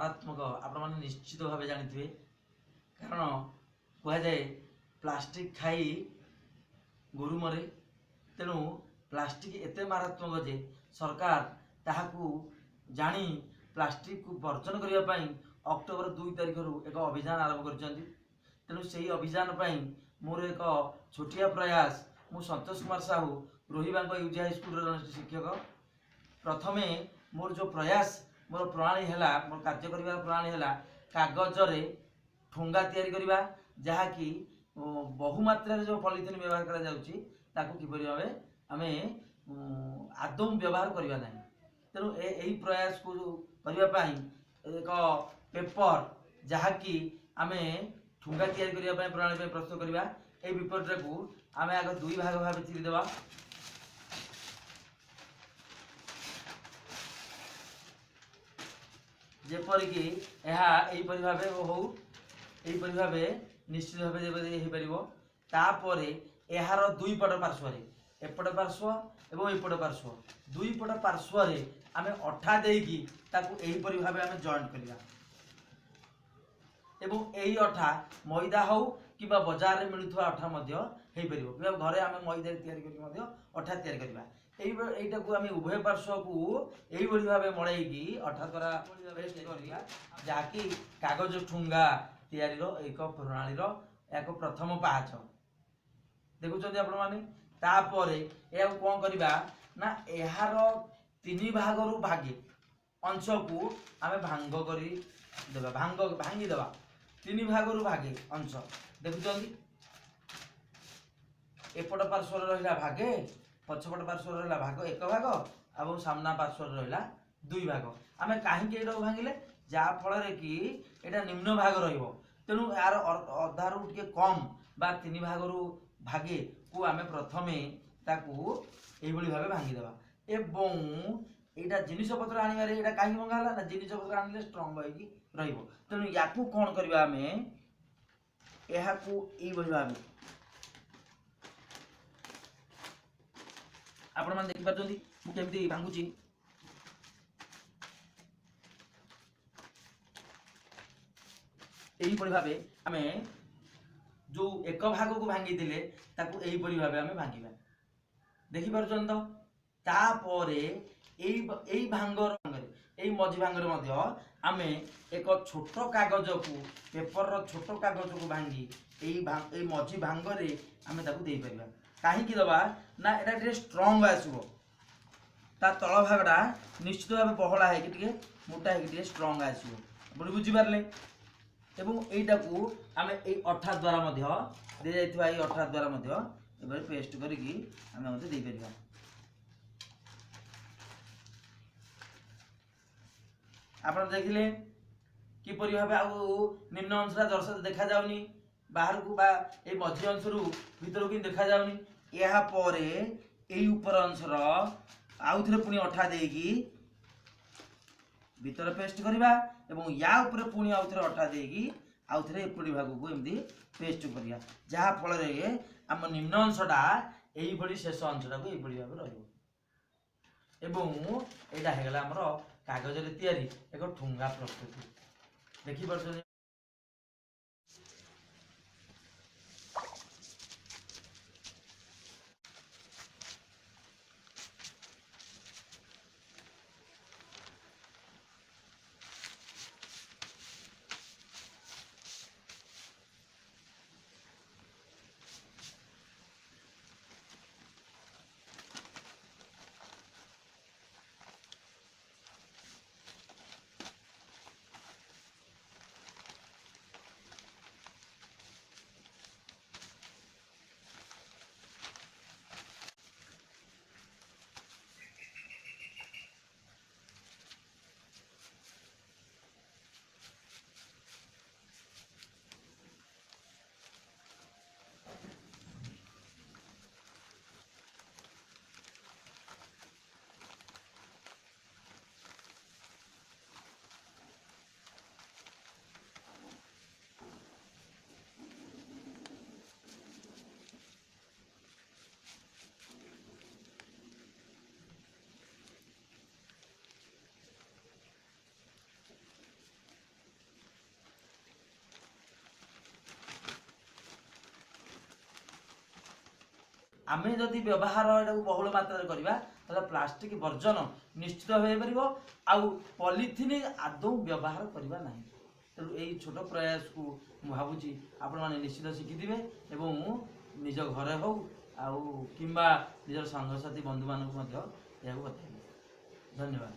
मारात्मक आपण निश्चित भाव जानी कारण कह जाए प्लास्टिक खाई गोरु मरे तेणु प्लास्टिक एते मारात्मक जे सरकार ताहाकू जानी प्लास्टिक को वर्जन करने अक्टोबर 2 तारिख एक अभियान आरंभ कर तेणु से अभियान मोर एक छोटिया प्रयास मु Santosh Kumar Sahu Rohibang UG high school शिक्षक प्रथमे मोर जो प्रयास मोर प्रणाली है मोर कार्य कर प्रणाली है कागज रे ठुंगा तैयारी करवा जहाँकि बहुमात्रा जो पॉलिथिन व्यवहार करा किपरि भावे आमे आदौ व्यवहार करवा ना तेणु यही प्रयास को करने एक पेपर जहाँकि आमे ठुंगा तैयारी करने प्रणाली प्रस्तुत करवा ये पेपर को आम आग 2 भाग भाव चिरीदेवा जेपरिकी यही भाव हो यहीपरि भाव निश्चित भाव तापर यार 2 पट पार्श्व एपट पार्श्व एवं एपट पार्श्व 2 पट पार्श्व आम अठा देकी यहीपरि भाव आम जॉइंट करवा एवं यही अठा मैदा हो कि बजार में मिलुवा अठा हो घरे आम मैदा या अठा या यहीटा को आम उभय पार्श्व को यही भाव मड़ेगी अठा द्वारा जहाँकि कागज ठुंगा तैयारी एक प्रणाली एक प्रथम पाहच देखुं आपण मैंने तापर यह कौन करवा ना यार 3 भाग रु भागे अंश को आम भांग कर भांगी देवा 3 भाग रु भागे अंश देखुं एपट पार्श्व रहा भागे पछपट पार्श्व रहा भाग 1 भाग और सामना पार्श्व रहा 2 भाग आम कहीं भांगिले जहाँफल कि यहाँ निम्न भाग रेणु यार अधा रू टे कम बा 3 भाग रु भागे को आम प्रथमे यही भाव भांगीदेवा एवं यहाँ जिनिस पत्र आनबार यहाँ कहीं भंगा ना जिनिस पत्र आने स्ट्रंग हो तेणु या कौन करवा आम यह भाव आपण मैंने देखिपार मुझे भांगुची यहीपरि भाव आम जो 1 भाग को भांगी देले ताकू यहीपरि भाव आम भांगा देखिपार तो तापर यही भांगर यही मझी भांगर आम एक छोट कागज को पेपर छोट कागज को भांगी यही मझी भांगरे आम दे पार कहीं दबा ना यहाँ स्ट्रंग आसो ता तल भागटा निश्चित भाव बहला है मोटा है स्ट्रंग आसो बुझीपारे एवं यहीटा को आम ये अठा द्वारा दि जाइए अठा द्वारा पेस्ट करके आम दे पार आप देखिले किपरि भाव आउ निम्न अंशटा दर्शक देखा जाउनी बाहर को बा ए मध्य अंश रु भीतर को देखा जाउनी या पर यही ऊपर अंशर आउ थे पुणी अठा देकी भीतर पेस्ट करवा एवं या ऊपर पुणी आउ थे अठा देकी आउ थे एपटी भाग को एमती पेस्ट करिया जहाँ फल आम निम्न अंशटा यही शेष अंशटा को यही भाव रहा है आमर कागज तैयारी एक ठुंगा प्रस्तुति देखिए आमे जदि व्यवहार एटा बहुल मात्रा करवा ताले प्लास्टिक वर्जन निश्चित हो पारिबो आउ पॉलिथिन आदौ व्यवहार करवा नहीं। तेणु यही छोट प्रयास को भावुची आपण मैंने निश्चित शिखिथे एवं निज घरे हो आउ किंबा निज सांगसाथी बंधु मानक बतैबे। धन्यवाद।